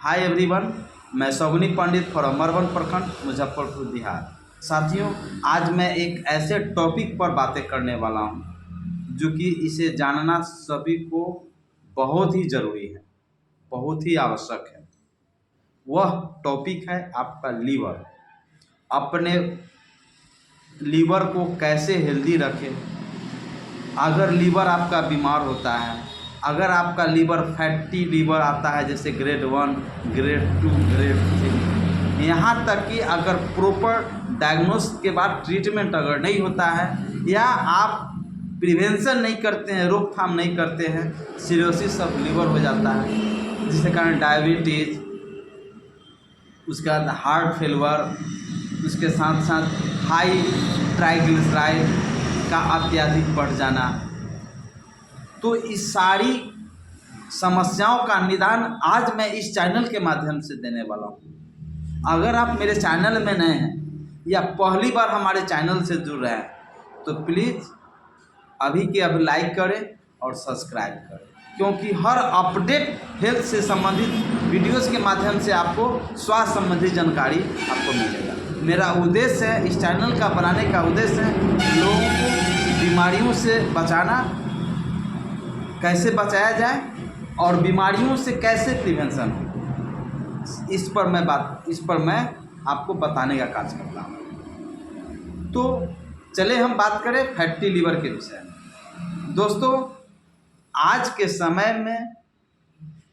Hi everyone, मैं शौगनी पंडित from मरवन प्रखंड मुजफ्फरपुर बिहार। साथियों, आज मैं एक ऐसे टॉपिक पर बातें करने वाला हूं जो कि इसे जानना सभी को बहुत ही ज़रूरी है, बहुत ही आवश्यक है। वह टॉपिक है आपका लीवर। अपने लीवर को कैसे हेल्दी रखें। अगर लीवर आपका बीमार होता है, अगर आपका लीवर फैटी लीवर आता है, जैसे ग्रेड 1, ग्रेड 2, ग्रेड 3, यहाँ तक कि अगर प्रॉपर डायग्नोसिस के बाद ट्रीटमेंट अगर नहीं होता है या आप प्रिवेंशन नहीं करते हैं, रोकथाम नहीं करते हैं, सिरोसिस ऑफ लीवर हो जाता है, जिसके कारण डायबिटीज़, उसके बाद हार्ट फेलवर, उसके साथ साथ हाई ट्राइग्लिसराइड का अत्यधिक बढ़ जाना। तो इस सारी समस्याओं का निदान आज मैं इस चैनल के माध्यम से देने वाला हूँ। अगर आप मेरे चैनल में नए हैं या पहली बार हमारे चैनल से जुड़ रहे हैं तो प्लीज़ अभी के अभी लाइक करें और सब्सक्राइब करें, क्योंकि हर अपडेट हेल्थ से संबंधित वीडियोस के माध्यम से आपको स्वास्थ्य संबंधी जानकारी आपको मिलेगा। मेरा उद्देश्य है, इस चैनल का बनाने का उद्देश्य है लोगों को बीमारियों से बचाना, कैसे बचाया जाए और बीमारियों से कैसे प्रिवेंशन हो, इस पर मैं आपको बताने का कार्य करता हूँ। तो चले हम बात करें फैटी लीवर के विषय में। दोस्तों, आज के समय में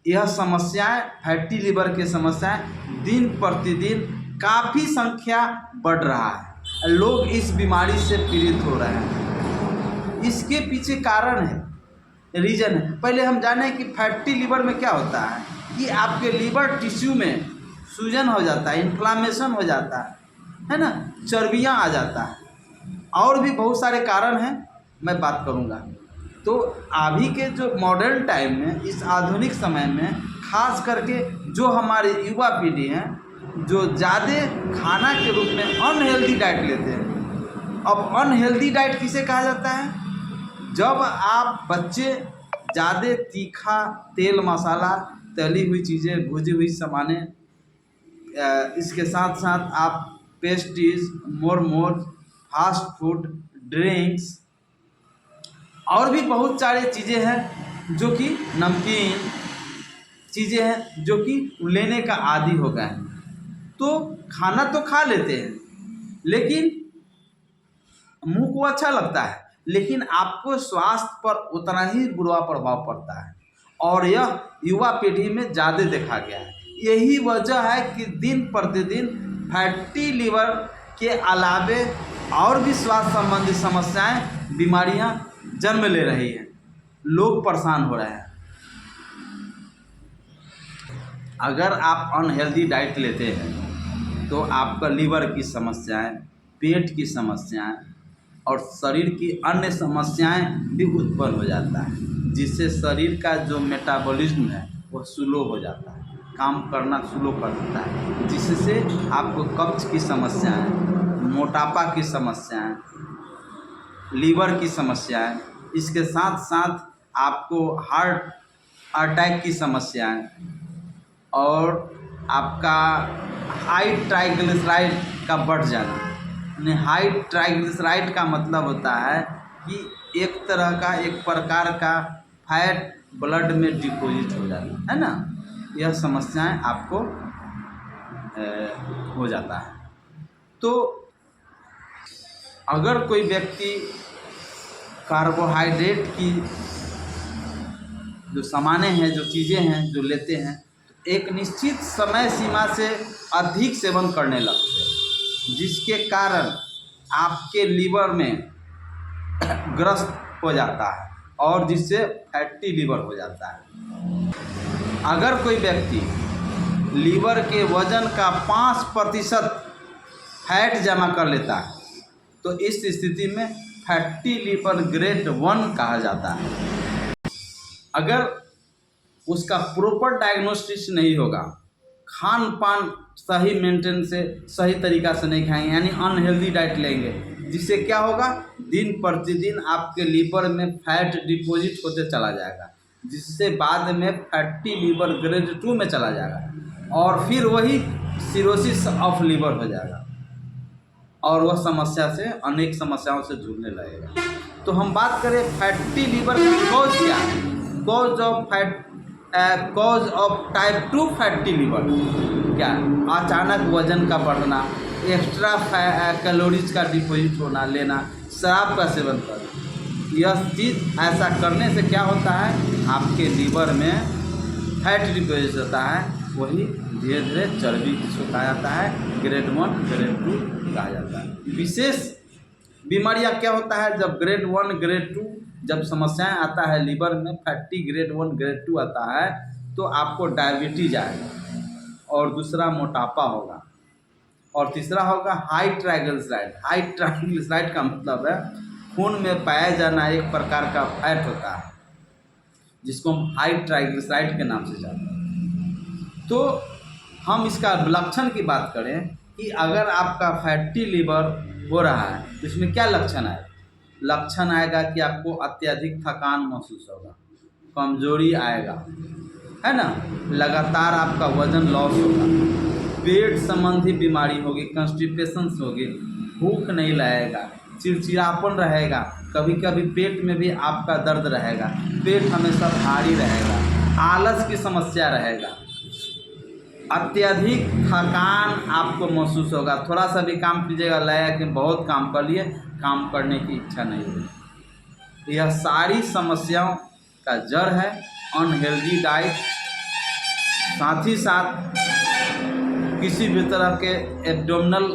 यह समस्याएं, फैटी लीवर की समस्याएं दिन प्रतिदिन काफ़ी संख्या बढ़ रहा है। लोग इस बीमारी से पीड़ित हो रहे हैं। इसके पीछे कारण है, रीज़न है। पहले हम जानें कि फैटी लीवर में क्या होता है कि आपके लीवर टिश्यू में सूजन हो जाता है, इन्फ्लामेशन हो जाता है ना, चर्बियाँ आ जाता है, और भी बहुत सारे कारण हैं, मैं बात करूँगा। तो अभी के जो मॉडर्न टाइम में, इस आधुनिक समय में, खास करके जो हमारी युवा पीढ़ी है, जो ज़्यादा खाना के रूप में अनहेल्दी डाइट लेते हैं। अब अनहेल्दी डाइट किसे कहा जाता है? जब आप बच्चे ज़्यादा तीखा, तेल मसाला, तली हुई चीज़ें, भुजी हुई सामानें, इसके साथ साथ आप पेस्ट्रीज, मोरमोर, फास्ट फूड, ड्रिंक्स और भी बहुत सारी चीज़ें हैं जो कि नमकीन चीज़ें हैं जो कि लेने का आदी हो गए हैं। तो खाना तो खा लेते हैं, लेकिन मुंह को अच्छा लगता है, लेकिन आपको स्वास्थ्य पर उतना ही बुरा प्रभाव पड़ता है, और यह युवा पीढ़ी में ज़्यादा देखा गया है। यही वजह है कि दिन प्रतिदिन फैटी लीवर के अलावे और भी स्वास्थ्य संबंधी समस्याएं, बीमारियां जन्म ले रही हैं। लोग परेशान हो रहे हैं। अगर आप अनहेल्दी डाइट लेते हैं तो आपका लीवर की समस्याएं, पेट की समस्याएं और शरीर की अन्य समस्याएं भी उत्पन्न हो जाता है, जिससे शरीर का जो मेटाबॉलिज्म है वो स्लो हो जाता है, काम करना स्लो कर देता है, जिससे आपको कब्ज की समस्याएं, मोटापा की समस्याएं, लीवर की समस्याएं, इसके साथ साथ आपको हार्ट अटैक की समस्याएं और आपका हाई ट्राइग्लिसराइड का बढ़ जाना। हाई ट्राइग्लिसराइड का मतलब होता है कि एक तरह का, एक प्रकार का फैट ब्लड में डिपॉजिट हो जाना, है ना। यह समस्याएं आपको हो जाता है। तो अगर कोई व्यक्ति कार्बोहाइड्रेट की जो सामानें हैं, जो चीज़ें हैं, जो लेते हैं, एक निश्चित समय सीमा से अधिक सेवन करने लगते हैं, जिसके कारण आपके लीवर में ग्रस्त हो जाता है और जिससे फैटी लीवर हो जाता है। अगर कोई व्यक्ति लीवर के वजन का 5% फैट जमा कर लेता है तो इस स्थिति में फैटी लीवर ग्रेड 1 कहा जाता है। अगर उसका प्रॉपर डायग्नोस्टिस नहीं होगा, खान पान सही मेंटेन से, सही तरीक़ा से नहीं खाएंगे, यानी अनहेल्दी डाइट लेंगे, जिससे क्या होगा, दिन प्रतिदिन आपके लीवर में फैट डिपॉजिट होते चला जाएगा, जिससे बाद में फैटी लीवर ग्रेड 2 में चला जाएगा। और फिर वही सिरोसिस ऑफ लीवर हो जाएगा और वह समस्या से अनेक समस्याओं से जूझने लगेगा। तो हम बात करें फैटी लीवर का कॉज क्या है। Cause of type 2 fatty liver क्या है? अचानक वजन का बढ़ना, एक्स्ट्रा कैलोरीज का डिपोजिट होना, लेना, शराब का सेवन करना। यह चीज़ ऐसा करने से क्या होता है, आपके लीवर में फैट डिपोजिट होता है, वही धीरे धीरे चर्बी जिसको कहा जाता है ग्रेड 1 ग्रेड 2 कहा जाता है। विशेष बीमारियां क्या होता है, जब ग्रेड 1 ग्रेड 2 जब समस्याएं आता है लीवर में, फैटी ग्रेड 1 ग्रेड 2 आता है, तो आपको डायबिटीज आएगा, और दूसरा मोटापा होगा, और तीसरा होगा हाई ट्राइग्लिसराइड। हाई ट्राइग्लिसराइड का मतलब है खून में पाया जाना एक प्रकार का फैट होता है जिसको हम हाई ट्राइग्लिसराइड के नाम से जानते हैं। तो हम इसका लक्षण की बात करें कि अगर आपका फैटी लीवर हो रहा है तो इसमें क्या लक्षण आएगा। लक्षण आएगा कि आपको अत्यधिक थकान महसूस होगा, कमजोरी आएगा, है ना, लगातार आपका वजन लॉस होगा, पेट संबंधी बीमारी होगी, कॉन्स्टिपेशन होगी, भूख नहीं लगेगा, चिड़चिड़ापन रहेगा, कभी कभी पेट में भी आपका दर्द रहेगा, पेट हमेशा भारी रहेगा, आलस की समस्या रहेगा, अत्यधिक थकान आपको महसूस होगा। थोड़ा सा भी काम कीजिएगा लगेगा कि बहुत काम कर लिए, काम करने की इच्छा नहीं होगी। यह सारी समस्याओं का जड़ है अनहेल्दी डाइट, साथ ही साथ किसी भी तरह के एब्डोमिनल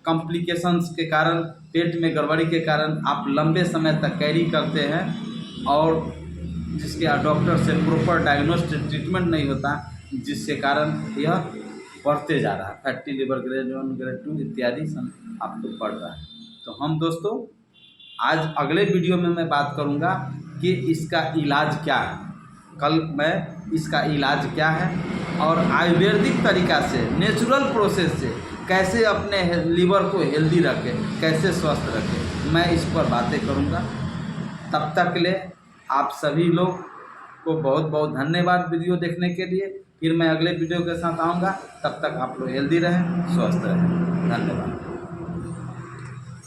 कॉम्प्लिकेशंस के कारण, पेट में गड़बड़ी के कारण आप लंबे समय तक कैरी करते हैं और जिसके डॉक्टर से प्रॉपर डायग्नोस्टिक ट्रीटमेंट नहीं होता, जिसके कारण यह बढ़ते जा रहा है, फैटी लीवर ग्रेड 1 ग्रेड 2 इत्यादि आपको बढ़ रहा है। तो हम दोस्तों आज अगले वीडियो में मैं बात करूंगा कि इसका इलाज क्या है, कल मैं इसका इलाज क्या है और आयुर्वेदिक तरीका से, नेचुरल प्रोसेस से कैसे अपने लीवर को हेल्दी रखें, कैसे स्वस्थ रखें, मैं इस पर बातें करूंगा। तब तक के लिए आप सभी लोग को बहुत बहुत धन्यवाद वीडियो देखने के लिए। फिर मैं अगले वीडियो के साथ आऊँगा, तब तक आप लोग हेल्दी रहें, स्वस्थ रहें। धन्यवाद।